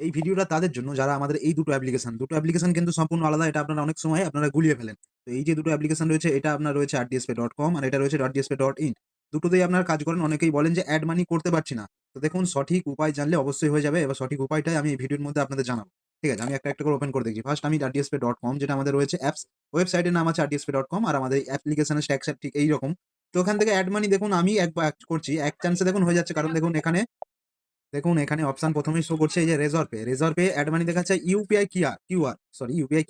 এই ভিডিওটা তাদের জন্য যারা আমাদের এই দুটো অ্যাপ্লিকেশন কিন্তু সম্পূর্ণ আলাদা। এটা আপনারা অনেক সময় আপনারা গুলিয়ে ফেলেন। তো এই যে দুটো অ্যাপ্লিকেশন রয়েছে এটা আপনার রয়েছে rdspe.com আর এটা রয়েছে .dspe.in। দুটোতেই আপনারা কাজ করেন। অনেকেই বলেন যে অ্যাড মানি করতে পারছি না। তো দেখুন সঠিক উপায় জানলে অবশ্যই হয়ে যাবে। এবার সঠিক উপায়টাই আমি এই ভিডিওর মধ্যে আপনাদের জানাবো। ঠিক আছে? আমি একটা করে ওপেন করে দেখছি। ফার্স্ট আমি .dspe.com যেটা আমাদের রয়েছে অ্যাপস, ওয়েবসাইটের নাম আছে rdspe.com আর আমাদের অ্যাপ্লিকেশনের স্ট্রাকচার ঠিক এইরকম। তো ওখান থেকে অ্যাড মানি দেখুন আমি একবার করছি। এক চান্সে দেখুন হয়ে যাচ্ছে কারণ দেখুন এখানে অপশন ১ম এই শো করছে এই যে রেজর পে অ্যাড মানি দেখাচ্ছে ইউপিআই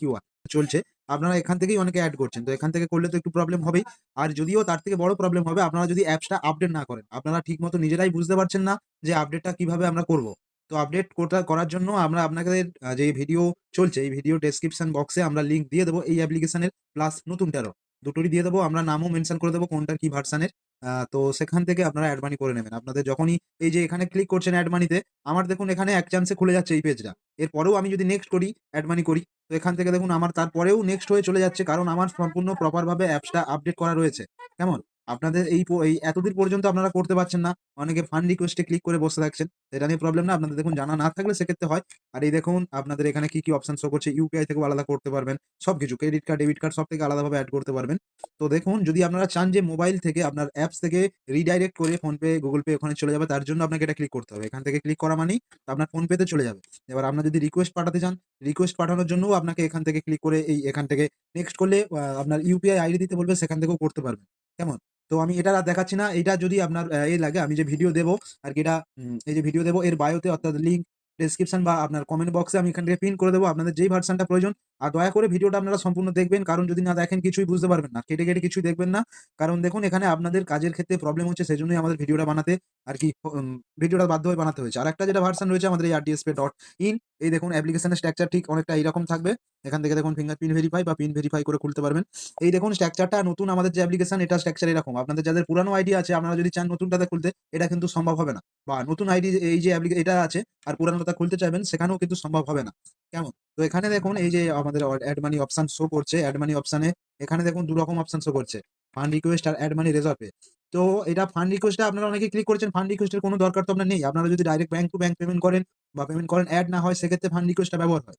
কিউআর চলছে। আপনারা এখান থেকেই অনেকে এড করছেন। তো এখান থেকে করলে তো একটু প্রবলেম হবেই। আর যদিও তার থেকে বড় প্রবলেম হবে আপনারা যদি অ্যাপসটা আপডেট না করেন। আপনারা ঠিকমতো নিজেরাই বুঝতে পারছেন না যে আপডেটটা কিভাবে আমরা করব। তো আপডেট করার জন্য আমরা আপনাদের যে ভিডিও চলছে এই ভিডিও ডেসক্রিপশন বক্সে আমরা লিংক দিয়ে দেবো এই অ্যাপ্লিকেশনের প্লাস নতুনটারও। দুটোরই দিয়ে দেবো। আমরা নামও মেনশন করে দেবো কোনটার কি ভার্সনের। তো সেখান থেকে আপনারা এড মানি করে নেবেন। আপনাদের যখনই এই যে এখানে ক্লিক করছেন অ্যাড মানিতে, আমার দেখুন এখানে এক চান্সে খুলে যাচ্ছে এই পেজটা। এরপরেও আমি যদি নেক্সট করি, অ্যাড মানি করি, তো এখান থেকে দেখুন আমার তারপরেও নেক্সট হয়ে চলে যাচ্ছে কারণ আমার সম্পূর্ণ প্রপার ভাবে অ্যাপসটা আপডেট করা রয়েছে। কেমন? আপনাদের এই এতদূর পর্যন্ত আপনারা করতে পারছেন না। অনেকে ফান্ড রিকোয়েস্ট এ ক্লিক করে বসে থাকছেন। এটা নিয়ে প্রবলেম না। আপনাদের দেখুন জানা না থাকলে সেক্ষেত্রে হয়। আর এই দেখুন আপনাদের এখানে কি অপশন শো করছে। ইউপিআই থেকেও আলাদা করতে পারবেন। সবকিছু ক্রেডিট কার্ড, ডেবিট কার্ড সব থেকে আলাদাভাবে এড করতে পারবেন। তো দেখুন যদি আপনারা চান যে মোবাইল থেকে আপনার অ্যাপস থেকে রিডাইরেক্ট করে ফোনপে, গুগল পে ওখানে চলে যাবে তার জন্য আপনাকে এটা ক্লিক করতে হবে। এখান থেকে ক্লিক করা মানেই আপনার ফোনপেতে চলে যাবে। এবার আপনার যদি রিকোয়েস্ট পাঠাতে চান, রিকোয়েস্ট পাঠানোর জন্যও আপনাকে এখান থেকে ক্লিক করে এখান থেকে নেক্সট করলে আপনার ইউপিআই আইডি দিতে বলবে সেখান থেকেও করতে পারবেন। কেমন? তো আমি এটা আর দেখাচ্ছি না। এটা যদি আপনার লাগে আমি যে ভিডিও দেবো আরকি এটা এই যে ভিডিও দেবো এর বায়োতে অর্থাৎ লিঙ্ক ডেসক্রিপশন বা আপনার কমেন্ট বক্সে আমি এখান থেকে পিন করে দেবো। আপনাদের যেই ভার্শনটা প্রয়োজন আর দয়া করে ভিডিওটা আপনারা সম্পূর্ণ দেখবেন। কারণ যদি না দেখেন কিছুই বুঝতে পারবেন না। কেটে কিছুই দেখবেন না। কারণ দেখুন এখানে আপনাদের কাজের ক্ষেত্রে প্রবলেম হচ্ছে সেজন্যই আমাদের ভিডিওটা বানাতে আরকি ভিডিওটা বাধ্য হয়ে বানাতে হয়েছে। আরেকটা যেটা ভার্সন রয়েছে আমাদের এই rdspe.in এই দেখুন অ্যাপ্লিকেশনের স্ট্রাকচার ঠিক অনেকটা এইরকম থাকবে। এখান থেকে দেখুন ফিঙ্গারপ্রিন্ট ভেরিফাই বা পিন ভেরিফাই করে খুলতে পারবেন। এই দেখুন স্ট্রাকচারটা নতুন আমাদের যে অ্যাপ্লিকেশন এটার স্ট্রাকচার এরকম। আপনাদের যাদের পুরানো আইডি আছে আপনারা যদি চান নতুনটাতে খুলতে এটা কিন্তু সম্ভব হবে না। বা নতুন আইডি এই যে এটা আছে আর পুরানোটা খুলতে চাইবেন সেখানেও কিন্তু সম্ভব হবে না। কেমন? তো এখানে দেখুন এই যে আমাদের অ্যাড মানি অপশন শো করছে। অ্যাড মানি অপশনে এখানে দেখুন ২ রকম অপশন শো করছে। ফান্ড রিকোয়েস্ট আর অ্যাড মানি রেজর্ভ পে। তো এটা ফান্ড রিকোয়েস্টটা আপনারা অনেকেই ক্লিক করেছেন। ফান্ড রিকোয়েস্টের কোনো দরকার তো আপনার নেই। আপনারা যদি direct bank to bank payment করেন বা পেমেন্ট করেন অ্যাড না হয় সেক্ষেত্রে ফান্ড রিকোয়েস্টটা ব্যবহার হয়।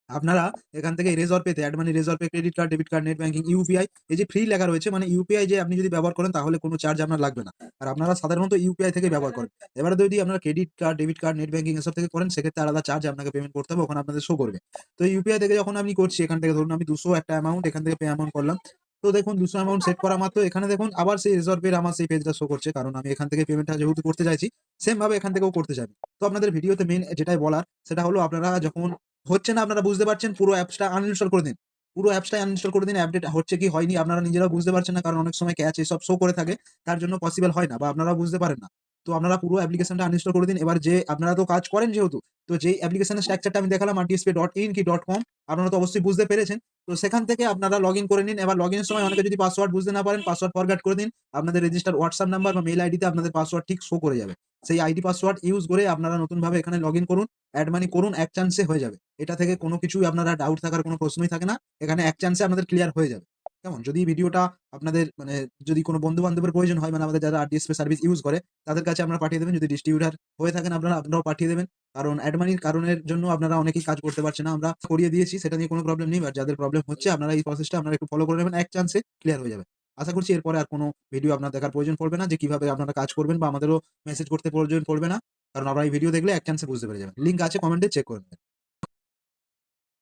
আপনারা এখান থেকে রেজর পেতে add money, Razorpay, credit card, debit card, net banking, UPI এই যে ফ্রি লেখা রয়েছে মানে ইউপিআই যে আপনি যদি ব্যবহার করেন তাহলে কোনো চার্জ আপনার লাগবে না। আর আপনারা সাধারণত ইউপিআই থেকেই ব্যবহার করেন। এবারে যদি আপনারা credit card, debit card, net banking এসব থেকে করেন সেক্ষেত্রে আলাদা চার্জ আপনাকে পেমেন্ট করতে হবে ওখানে আপনাদের শো করবে। তো ইউপিআই থেকে যখন আমি করছি এখান থেকে ধরুন আমি ২০০ একটা অ্যামাউন্ট এখান থেকে পে অ্যামাউন্ট করলাম। তো দেখুন ২০০ অ্যামাউন্ট সেট করা মাত্র এখানে দেখুন আবার সেই রেজর পের আমার সেই পেজটা শো করছে। কারণ আমি এখান থেকে পেমেন্টটা যেহেতু করতে চাইছি সেম ভাবে এখান থেকেও করতে চাইবেন। তো আপনাদের ভিডিওতে মেইন যেটাই বলার সেটা হলো আপনারা যখন হচ্ছে না আপনারা বুঝতে পারছেন পুরো অ্যাপসটা আনইনস্টল করে দিন। পুরো অ্যাপসটাই আনইনস্টল করে দিন। আপডেট হচ্ছে কি হয়নি আপনারা নিজেরাও বুঝতে পারছেন না। কারণ অনেক সময় ক্যাচ এসব শো করে থাকে। তার জন্য পসিবল হয় না বা আপনারাও বুঝতে পারেন না। তো আপনারা পুরো অ্যাপ্লিকেশনটা আনইনস্টল করে দিন। এবার যে আপনারা তো কাজ করেন যেহেতু, তো যেই অ্যাপ্লিকেশনের স্ট্রাকচারটা আমি দেখালাম rdspe.in কি .com আপনারা তো অবশ্যই বুঝতে পেরেছেন। তো সেখান থেকে আপনারা লগইন করে নিন। এবার লগইনের সময় অনেকে যদি পাসওয়ার্ড বুঝতে না পারেন পাসওয়ার্ড ফরগেট করে দিন। আপনাদের রেজিস্টার্ড হোয়াটসঅ্যাপ নাম্বার বা মেইল আইডিতে আপনাদের পাসওয়ার্ড ঠিক শো করে যাবে। সেই আইডি পাসওয়ার্ড ইউজ করে আপনারা নতুনভাবে এখানে লগইন করুন। অ্যাড মানি করুন এক চান্সে হয়ে যাবে। এটা থেকে কোনো কিছুই আপনারা ডাউট থাকার কোনো প্রশ্নই থাকে না। এখানে এক চান্সে আপনাদের ক্লিয়ার হয়ে যাবে। কেমন? যদি ভিডিওটা আপনাদের মানে যদি কোনো বন্ধু-বান্ধবের প্রয়োজন হয় মানে আমাদের যারা RDSP সার্ভিস ইউজ করে তাদের কাছে আপনারা পাঠিয়ে দেবেন। যদি ডিস্ট্রিবিউটর হয়ে থাকেন আপনারাও পাঠিয়ে দেবেন। কারণ অ্যাড মানির কারণের জন্য আপনারা অনেকেই কাজ করতে পারছে না। আমরা করিয়ে দিয়েছি সেটা নিয়ে কোনো প্রবলেম নেই। বাট যাদের প্রবলেম হচ্ছে আপনারা এই প্রসেসটা আপনারা একটু ফলো করে নেবেন। এক চান্সে ক্লিয়ার হয়ে যাবে। আশা করছি এরপরে আর কোনো ভিডিও আপনার দেখার প্রয়োজন পড়বে না যে কিভাবে আপনারা কাজ করবেন বা আমাদেরও মেসেজ করতে প্রয়োজন পড়বে না। কারণ আপনারা এই ভিডিও দেখলে এক চান্সে বুঝতে পেরে যাবেন। লিঙ্ক আছে কমেন্টে চেক করে নেবেন।